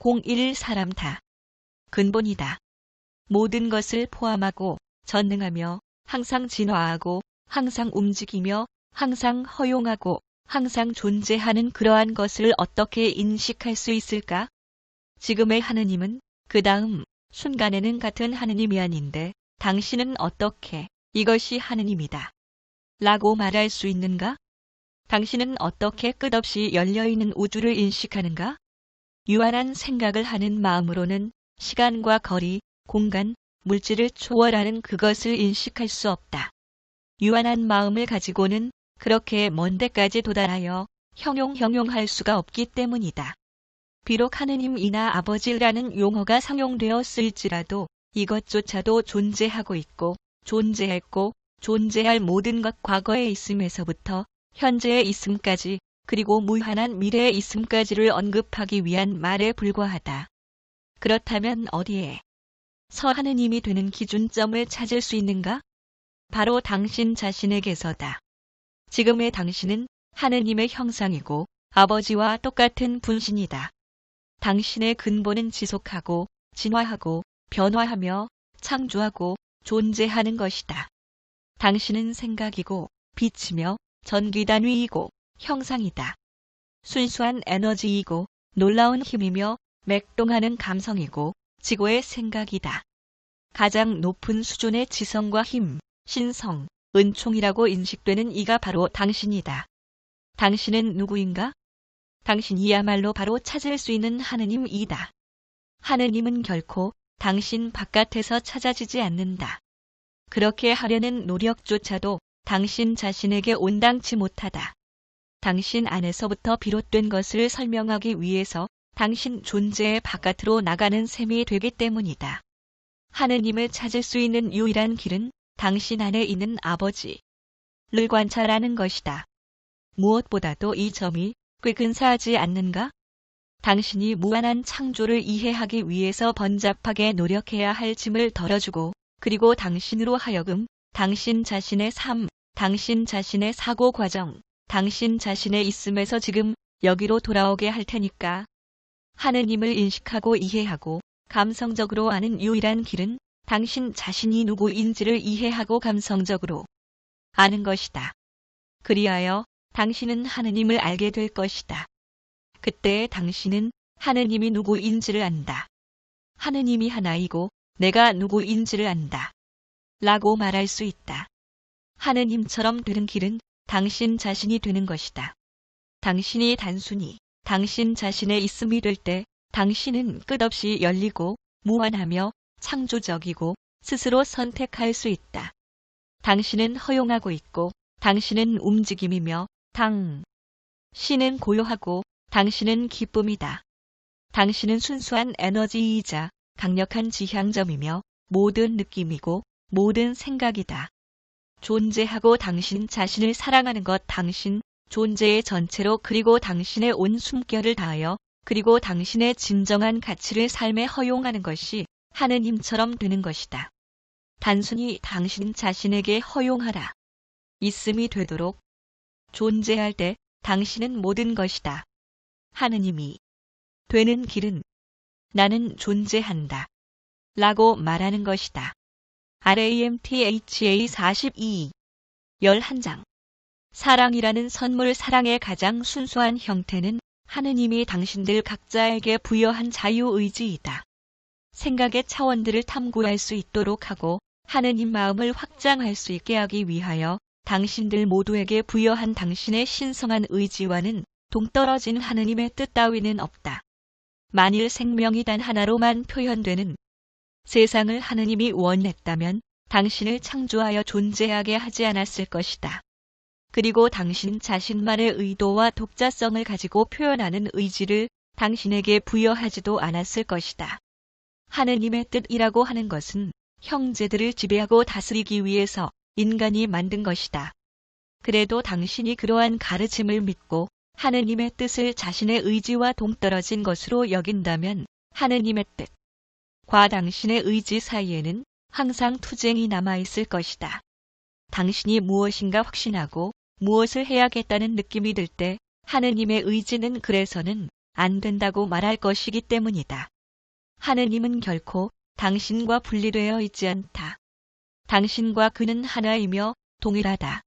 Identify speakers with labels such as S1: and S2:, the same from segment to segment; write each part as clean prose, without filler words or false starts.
S1: 01 사람 다. 근본이다. 모든 것을 포함하고 전능하며 항상 진화하고 항상 움직이며 항상 허용하고 항상 존재하는 그러한 것을 어떻게 인식할 수 있을까? 지금의 하느님은 그 다음 순간에는 같은 하느님이 아닌데 당신은 어떻게 이것이 하느님이다 라고 말할 수 있는가? 당신은 어떻게 끝없이 열려있는 우주를 인식하는가? 유한한 생각을 하는 마음으로는 시간과 거리, 공간, 물질을 초월하는 그것을 인식할 수 없다. 유한한 마음을 가지고는 그렇게 먼 데까지 도달하여 형용할 수가 없기 때문이다. 비록 하느님이나 아버지라는 용어가 상용되었을지라도 이것조차도 존재하고 있고 존재했고 존재할 모든 것 과거에 있음에서부터 현재에 있음까지 그리고 무한한 미래에 있음까지를 언급하기 위한 말에 불과하다. 그렇다면 어디에 서 하느님이 되는 기준점을 찾을 수 있는가? 바로 당신 자신에게서다. 지금의 당신은 하느님의 형상이고 아버지와 똑같은 분신이다. 당신의 근본은 지속하고 진화하고 변화하며 창조하고 존재하는 것이다. 당신은 생각이고 빛이며 전기단위이고 형상이다. 순수한 에너지이고 놀라운 힘이며 맥동하는 감성이고 지고의 생각이다. 가장 높은 수준의 지성과 힘, 신성, 은총이라고 인식되는 이가 바로 당신이다. 당신은 누구인가? 당신이야말로 바로 찾을 수 있는 하느님이다. 하느님은 결코 당신 바깥에서 찾아지지 않는다. 그렇게 하려는 노력조차도 당신 자신에게 온당치 못하다. 당신 안에서부터 비롯된 것을 설명하기 위해서 당신 존재의 바깥으로 나가는 셈이 되기 때문이다. 하느님을 찾을 수 있는 유일한 길은 당신 안에 있는 아버지를 관찰하는 것이다. 무엇보다도 이 점이 꽤 근사하지 않는가? 당신이 무한한 창조를 이해하기 위해서 번잡하게 노력해야 할 짐을 덜어주고 그리고 당신으로 하여금 당신 자신의 삶, 당신 자신의 사고 과정, 당신 자신의 있음에서 지금 여기로 돌아오게 할 테니까. 하느님을 인식하고 이해하고 감성적으로 아는 유일한 길은 당신 자신이 누구인지를 이해하고 감성적으로 아는 것이다. 그리하여 당신은 하느님을 알게 될 것이다. 그때 당신은 하느님이 누구인지를 안다. 하느님이 하나이고 내가 누구인지를 안다. 라고 말할 수 있다. 하느님처럼 되는 길은 당신 자신이 되는 것이다. 당신이 단순히 당신 자신의 있음이 될 때 당신은 끝없이 열리고 무한하며 창조적이고 스스로 선택할 수 있다. 당신은 허용하고 있고 당신은 움직임이며 당신은 고요하고 당신은 기쁨이다. 당신은 순수한 에너지이자 강력한 지향점이며 모든 느낌이고 모든 생각이다. 존재하고 당신 자신을 사랑하는 것 당신 존재의 전체로 그리고 당신의 온 숨결을 다하여 그리고 당신의 진정한 가치를 삶에 허용하는 것이 하느님처럼 되는 것이다. 단순히 당신 자신에게 허용하라. 있음이 되도록 존재할 때 당신은 모든 것이다. 하느님이 되는 길은 나는 존재한다. 라고 말하는 것이다. RAMTHA 42 11장 사랑이라는 선물 사랑의 가장 순수한 형태는 하느님이 당신들 각자에게 부여한 자유의지이다. 생각의 차원들을 탐구할 수 있도록 하고 하느님 마음을 확장할 수 있게 하기 위하여 당신들 모두에게 부여한 당신의 신성한 의지와는 동떨어진 하느님의 뜻 따위는 없다. 만일 생명이 단 하나로만 표현되는 세상을 하느님이 원했다면 당신을 창조하여 존재하게 하지 않았을 것이다. 그리고 당신 자신만의 의도와 독자성을 가지고 표현하는 의지를 당신에게 부여하지도 않았을 것이다. 하느님의 뜻이라고 하는 것은 형제들을 지배하고 다스리기 위해서 인간이 만든 것이다. 그래도 당신이 그러한 가르침을 믿고 하느님의 뜻을 자신의 의지와 동떨어진 것으로 여긴다면 하느님의 뜻과 당신의 의지 사이에는 항상 투쟁이 남아있을 것이다. 당신이 무엇인가 확신하고 무엇을 해야겠다는 느낌이 들 때 하느님의 의지는 그래서는 안 된다고 말할 것이기 때문이다. 하느님은 결코 당신과 분리되어 있지 않다. 당신과 그는 하나이며 동일하다.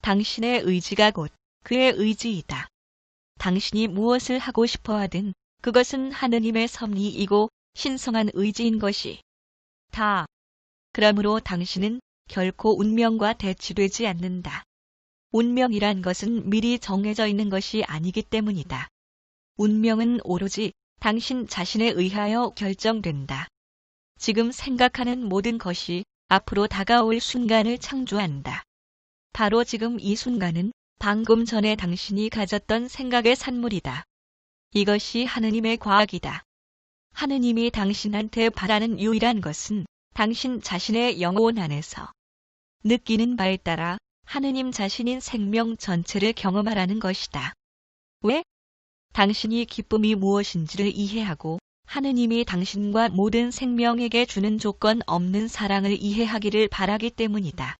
S1: 당신의 의지가 곧 그의 의지이다. 당신이 무엇을 하고 싶어 하든 그것은 하느님의 섭리이고 신성한 의지인 것이 다. 그러므로 당신은 결코 운명과 대치되지 않는다. 운명이란 것은 미리 정해져 있는 것이 아니기 때문이다. 운명은 오로지 당신 자신에 의하여 결정된다. 지금 생각하는 모든 것이 앞으로 다가올 순간을 창조한다. 바로 지금 이 순간은 방금 전에 당신이 가졌던 생각의 산물이다. 이것이 하느님의 과학이다. 하느님이 당신한테 바라는 유일한 것은 당신 자신의 영혼 안에서 느끼는 바에 따라 하느님 자신인 생명 전체를 경험하라는 것이다. 왜? 당신이 기쁨이 무엇인지를 이해하고 하느님이 당신과 모든 생명에게 주는 조건 없는 사랑을 이해하기를 바라기 때문이다.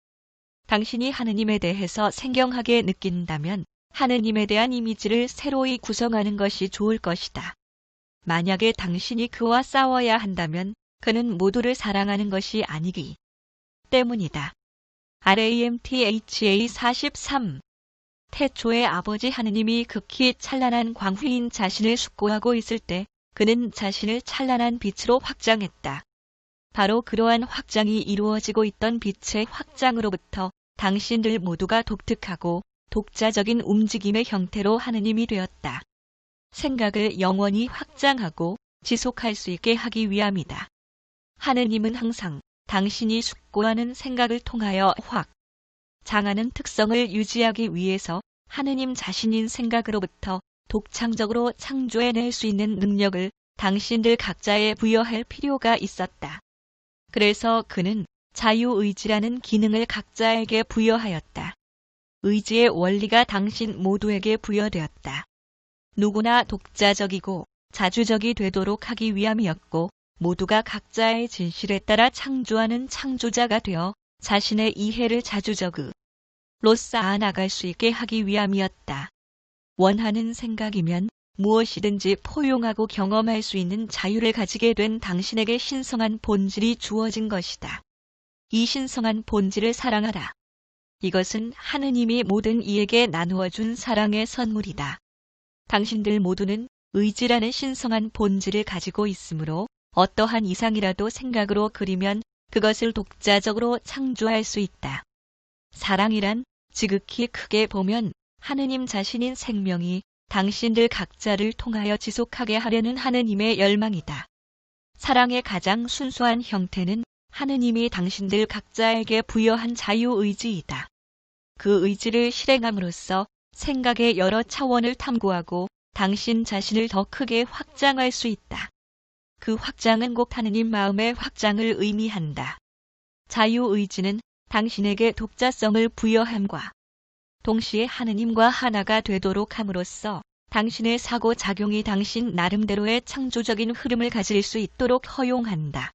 S1: 당신이 하느님에 대해서 생경하게 느낀다면 하느님에 대한 이미지를 새로이 구성하는 것이 좋을 것이다. 만약에 당신이 그와 싸워야 한다면 그는 모두를 사랑하는 것이 아니기 때문이다. RAMTHA 43 태초에 아버지 하느님이 극히 찬란한 광휘인 자신을 숙고하고 있을 때 그는 자신을 찬란한 빛으로 확장했다. 바로 그러한 확장이 이루어지고 있던 빛의 확장으로부터 당신들 모두가 독특하고 독자적인 움직임의 형태로 하느님이 되었다. 생각을 영원히 확장하고 지속할 수 있게 하기 위함이다. 하느님은 항상 당신이 숙고하는 생각을 통하여 장하는 특성을 유지하기 위해서 하느님 자신인 생각으로부터 독창적으로 창조해낼 수 있는 능력을 당신들 각자에 부여할 필요가 있었다. 그래서 그는 자유의지라는 기능을 각자에게 부여하였다. 의지의 원리가 당신 모두에게 부여되었다. 누구나 독자적이고 자주적이 되도록 하기 위함이었고 모두가 각자의 진실에 따라 창조하는 창조자가 되어 자신의 이해를 자주적으로 쌓아나갈 수 있게 하기 위함이었다. 원하는 생각이면 무엇이든지 포용하고 경험할 수 있는 자유를 가지게 된 당신에게 신성한 본질이 주어진 것이다. 이 신성한 본질을 사랑하라. 이것은 하느님이 모든 이에게 나누어 준 사랑의 선물이다. 당신들 모두는 의지라는 신성한 본질을 가지고 있으므로 어떠한 이상이라도 생각으로 그리면 그것을 독자적으로 창조할 수 있다. 사랑이란 지극히 크게 보면 하느님 자신인 생명이 당신들 각자를 통하여 지속하게 하려는 하느님의 열망이다. 사랑의 가장 순수한 형태는 하느님이 당신들 각자에게 부여한 자유의지이다. 그 의지를 실행함으로써 생각의 여러 차원을 탐구하고 당신 자신을 더 크게 확장할 수 있다. 그 확장은 곧 하느님 마음의 확장을 의미한다. 자유의지는 당신에게 독자성을 부여함과 동시에 하느님과 하나가 되도록 함으로써 당신의 사고작용이 당신 나름대로의 창조적인 흐름을 가질 수 있도록 허용한다.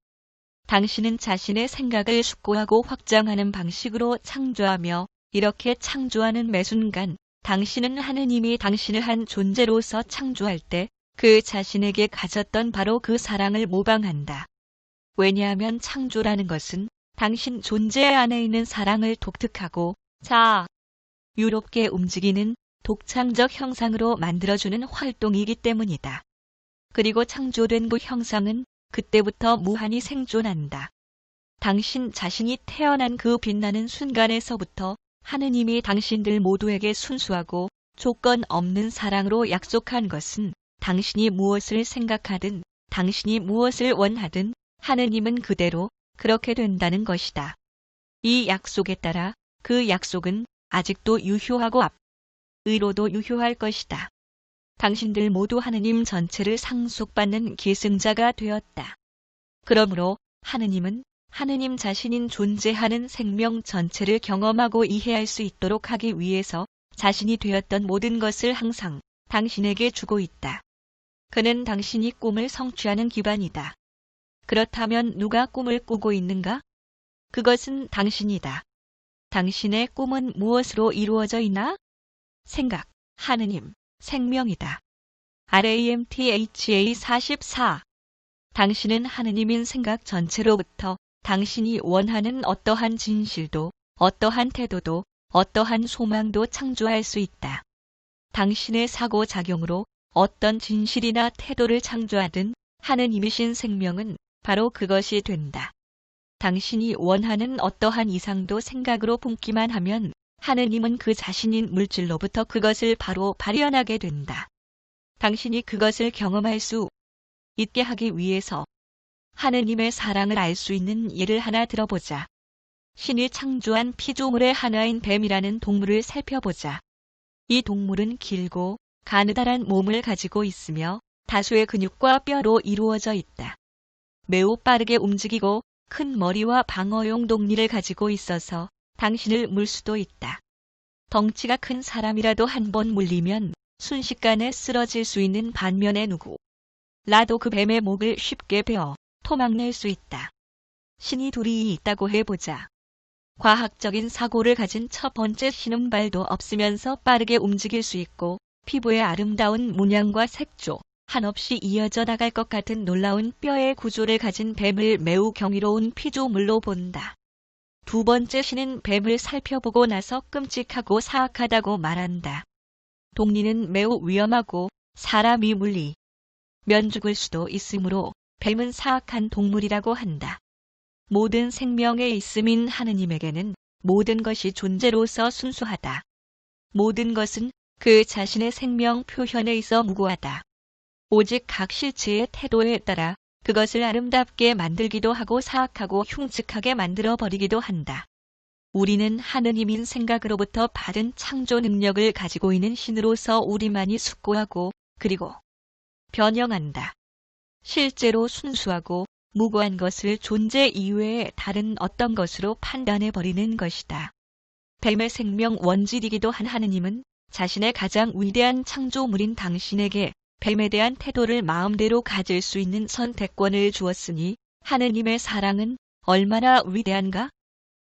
S1: 당신은 자신의 생각을 숙고하고 확장하는 방식으로 창조하며 이렇게 창조하는 매 순간 당신은 하느님이 당신을 한 존재로서 창조할 때 그 자신에게 가졌던 바로 그 사랑을 모방한다. 왜냐하면 창조라는 것은 당신 존재 안에 있는 사랑을 독특하고 자유롭게 움직이는 독창적 형상으로 만들어주는 활동이기 때문이다. 그리고 창조된 그 형상은 그때부터 무한히 생존한다. 당신 자신이 태어난 그 빛나는 순간에서부터 하느님이 당신들 모두에게 순수하고 조건 없는 사랑으로 약속한 것은 당신이 무엇을 생각하든 당신이 무엇을 원하든 하느님은 그대로 그렇게 된다는 것이다. 이 약속에 따라 그 약속은 아직도 유효하고 앞으로도 유효할 것이다. 당신들 모두 하느님 전체를 상속받는 계승자가 되었다. 그러므로 하느님은 하느님 자신인 존재하는 생명 전체를 경험하고 이해할 수 있도록 하기 위해서 자신이 되었던 모든 것을 항상 당신에게 주고 있다. 그는 당신이 꿈을 성취하는 기반이다. 그렇다면 누가 꿈을 꾸고 있는가? 그것은 당신이다. 당신의 꿈은 무엇으로 이루어져 있나? 생각, 하느님, 생명이다. RAMTHA 44. 당신은 하느님인 생각 전체로부터 당신이 원하는 어떠한 진실도, 어떠한 태도도, 어떠한 소망도 창조할 수 있다. 당신의 사고작용으로 어떤 진실이나 태도를 창조하든 하느님이신 생명은 바로 그것이 된다. 당신이 원하는 어떠한 이상도 생각으로 품기만 하면 하느님은 그 자신인 물질로부터 그것을 바로 발현하게 된다. 당신이 그것을 경험할 수 있게 하기 위해서 하느님의 사랑을 알 수 있는 예를 하나 들어보자. 신이 창조한 피조물의 하나인 뱀이라는 동물을 살펴보자. 이 동물은 길고 가느다란 몸을 가지고 있으며 다수의 근육과 뼈로 이루어져 있다. 매우 빠르게 움직이고 큰 머리와 방어용 독리를 가지고 있어서 당신을 물 수도 있다. 덩치가 큰 사람이라도 한 번 물리면 순식간에 쓰러질 수 있는 반면에 누구라도 그 뱀의 목을 쉽게 베어 토막낼 수 있다. 신이 둘이 있다고 해보자. 과학적인 사고를 가진 첫 번째 신은 발도 없으면서 빠르게 움직일 수 있고 피부의 아름다운 문양과 색조, 한없이 이어져 나갈 것 같은 놀라운 뼈의 구조를 가진 뱀을 매우 경이로운 피조물로 본다. 두 번째 신은 뱀을 살펴보고 나서 끔찍하고 사악하다고 말한다. 독리는 매우 위험하고 사람이 물리면 죽을 수도 있으므로 뱀은 사악한 동물이라고 한다. 모든 생명의 있음인 하느님에게는 모든 것이 존재로서 순수하다. 모든 것은 그 자신의 생명 표현에 있어 무고하다. 오직 각 실체의 태도에 따라 그것을 아름답게 만들기도 하고 사악하고 흉측하게 만들어버리기도 한다. 우리는 하느님인 생각으로부터 받은 창조 능력을 가지고 있는 신으로서 우리만이 숙고하고 그리고 변형한다. 실제로 순수하고 무고한 것을 존재 이외의 다른 어떤 것으로 판단해버리는 것이다. 뱀의 생명 원질이기도 한 하느님은 자신의 가장 위대한 창조물인 당신에게 뱀에 대한 태도를 마음대로 가질 수 있는 선택권을 주었으니 하느님의 사랑은 얼마나 위대한가?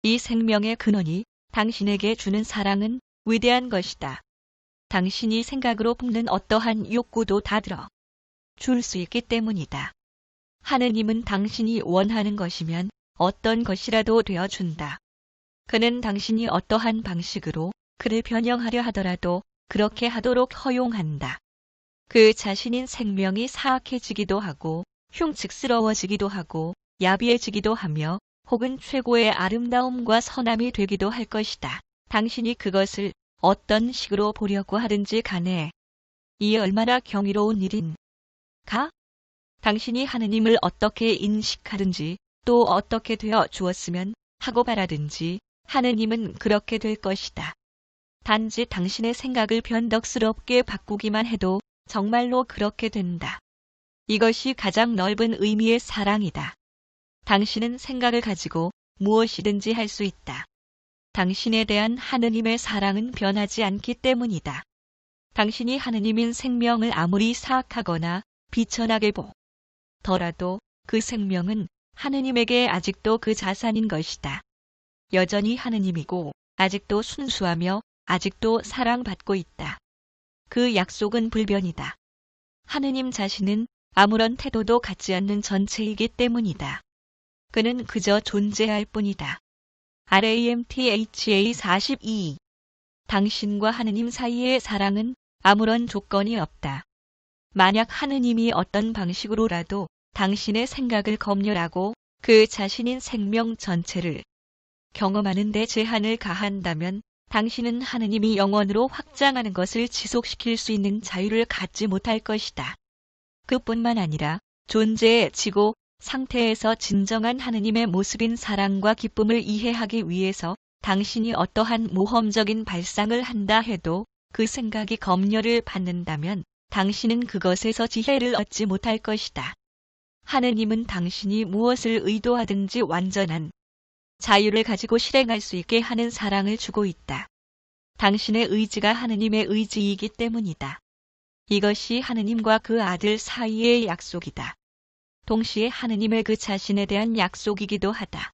S1: 이 생명의 근원이 당신에게 주는 사랑은 위대한 것이다. 당신이 생각으로 품는 어떠한 욕구도 다 들어 줄 수 있기 때문이다. 하느님은 당신이 원하는 것이면 어떤 것이라도 되어준다. 그는 당신이 어떠한 방식으로 그를 변형하려 하더라도 그렇게 하도록 허용한다. 그 자신인 생명이 사악해지기도 하고 흉측스러워지기도 하고 야비해지기도 하며 혹은 최고의 아름다움과 선함이 되기도 할 것이다. 당신이 그것을 어떤 식으로 보려고 하든지 간에 이 얼마나 경이로운 일인가? 당신이 하느님을 어떻게 인식하든지 또 어떻게 되어 주었으면 하고 바라든지 하느님은 그렇게 될 것이다. 단지 당신의 생각을 변덕스럽게 바꾸기만 해도 정말로 그렇게 된다. 이것이 가장 넓은 의미의 사랑이다. 당신은 생각을 가지고 무엇이든지 할 수 있다. 당신에 대한 하느님의 사랑은 변하지 않기 때문이다. 당신이 하느님인 생명을 아무리 사악하거나 비천하게 보더라도 그 생명은 하느님에게 아직도 그 자산인 것이다. 여전히 하느님이고 아직도 순수하며 아직도 사랑받고 있다. 그 약속은 불변이다. 하느님 자신은 아무런 태도도 갖지 않는 전체이기 때문이다. 그는 그저 존재할 뿐이다. RAMTHA 42. 당신과 하느님 사이의 사랑은 아무런 조건이 없다. 만약 하느님이 어떤 방식으로라도 당신의 생각을 검열하고 그 자신인 생명 전체를 경험하는 데 제한을 가한다면 당신은 하느님이 영원으로 확장하는 것을 지속시킬 수 있는 자유를 갖지 못할 것이다. 그뿐만 아니라 존재의 지고 상태에서 진정한 하느님의 모습인 사랑과 기쁨을 이해하기 위해서 당신이 어떠한 모험적인 발상을 한다 해도 그 생각이 검열을 받는다면 당신은 그것에서 지혜를 얻지 못할 것이다. 하느님은 당신이 무엇을 의도하든지 완전한 자유를 가지고 실행할 수 있게 하는 사랑을 주고 있다. 당신의 의지가 하느님의 의지이기 때문이다. 이것이 하느님과 그 아들 사이의 약속이다. 동시에 하느님의 그 자신에 대한 약속이기도 하다.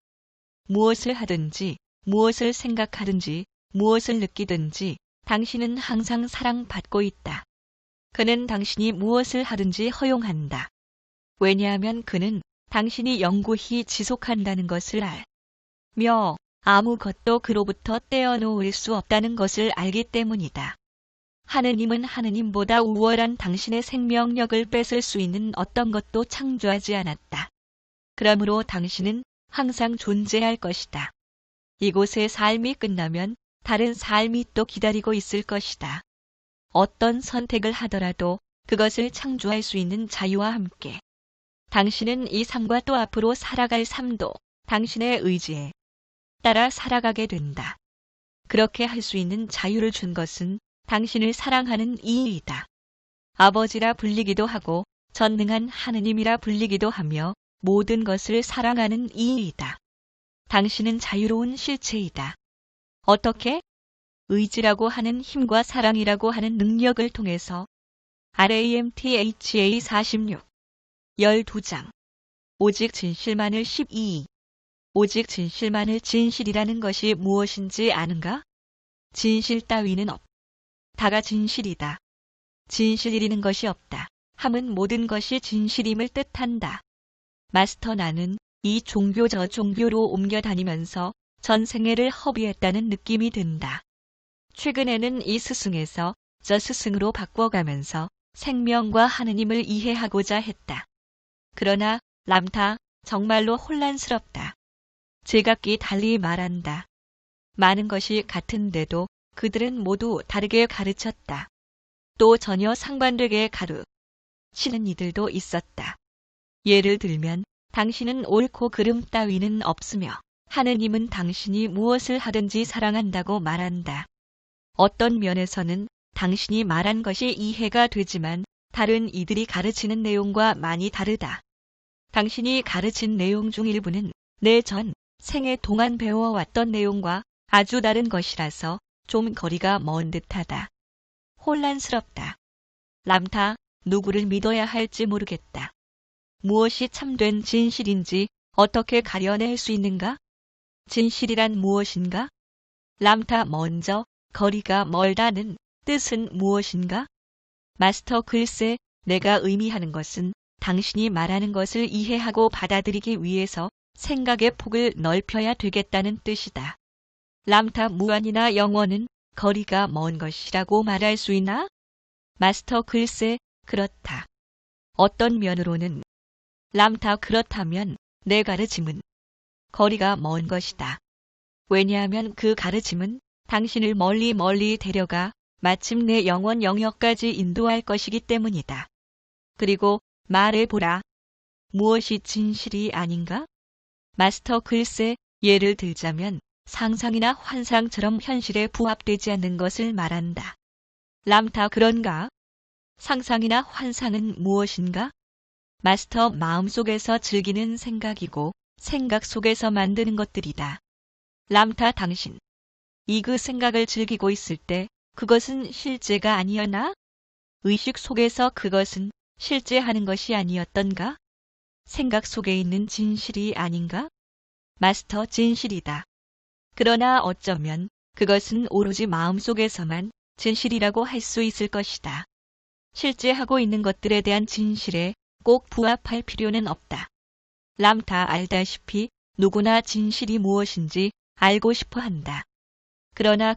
S1: 무엇을 하든지, 무엇을 생각하든지, 무엇을 느끼든지 당신은 항상 사랑받고 있다. 그는 당신이 무엇을 하든지 허용한다. 왜냐하면 그는 당신이 영구히 지속한다는 것을 알며 아무것도 그로부터 떼어놓을 수 없다는 것을 알기 때문이다. 하느님은 하느님보다 우월한 당신의 생명력을 뺏을 수 있는 어떤 것도 창조하지 않았다. 그러므로 당신은 항상 존재할 것이다. 이곳의 삶이 끝나면 다른 삶이 또 기다리고 있을 것이다. 어떤 선택을 하더라도 그것을 창조할 수 있는 자유와 함께 당신은 이 삶과 또 앞으로 살아갈 삶도 당신의 의지에 따라 살아가게 된다. 그렇게 할 수 있는 자유를 준 것은 당신을 사랑하는 이이다. 아버지라 불리기도 하고 전능한 하느님이라 불리기도 하며 모든 것을 사랑하는 이이다. 당신은 자유로운 실체이다. 어떻게? 의지라고 하는 힘과 사랑이라고 하는 능력을 통해서 RAMTHA 46 12장 오직 진실만을 12 오직 진실만을 진실이라는 것이 무엇인지 아는가? 진실 따위는 다가 진실이다. 진실이라는 것이 없다. 함은 모든 것이 진실임을 뜻한다. 마스터, 나는 이 종교 저 종교로 옮겨 다니면서 전생애를 허비했다는 느낌이 든다. 최근에는 이 스승에서 저 스승으로 바꿔가면서 생명과 하느님을 이해하고자 했다. 그러나 람타, 정말로 혼란스럽다. 제각기 달리 말한다. 많은 것이 같은데도 그들은 모두 다르게 가르쳤다. 또 전혀 상반되게 가르치는 이들도 있었다. 예를 들면 당신은 옳고 그름 따위는 없으며 하느님은 당신이 무엇을 하든지 사랑한다고 말한다. 어떤 면에서는 당신이 말한 것이 이해가 되지만 다른 이들이 가르치는 내용과 많이 다르다. 당신이 가르친 내용 중 일부는 내 전 생애 동안 배워왔던 내용과 아주 다른 것이라서 좀 거리가 먼 듯하다. 혼란스럽다. 람타, 누구를 믿어야 할지 모르겠다. 무엇이 참된 진실인지 어떻게 가려낼 수 있는가? 진실이란 무엇인가? 람타, 먼저 거리가 멀다는 뜻은 무엇인가? 마스터, 글쎄, 내가 의미하는 것은 당신이 말하는 것을 이해하고 받아들이기 위해서 생각의 폭을 넓혀야 되겠다는 뜻이다. 람타, 무한이나 영원은 거리가 먼 것이라고 말할 수 있나? 마스터, 글쎄, 그렇다. 어떤 면으로는 람타, 그렇다면 내 가르침은 거리가 먼 것이다. 왜냐하면 그 가르침은 당신을 멀리 데려가 마침내 영원 영역까지 인도할 것이기 때문이다. 그리고 말해보라. 무엇이 진실이 아닌가? 마스터, 글쎄, 예를 들자면 상상이나 환상처럼 현실에 부합되지 않는 것을 말한다. 람타, 그런가? 상상이나 환상은 무엇인가? 마스터, 마음속에서 즐기는 생각이고 생각 속에서 만드는 것들이다. 람타, 당신, 그 생각을 즐기고 있을 때 그것은 실제가 아니었나? 의식 속에서 그것은 실제 하는 것이 아니었던가? 생각 속에 있는 진실이 아닌가? 마스터, 진실이다. 그러나 어쩌면 그것은 오로지 마음속에서만 진실이라고 할 수 있을 것이다. 실제 하고 있는 것들에 대한 진실에 꼭 부합할 필요는 없다. 람타, 알다시피 누구나 진실이 무엇인지 알고 싶어 한다. 그러나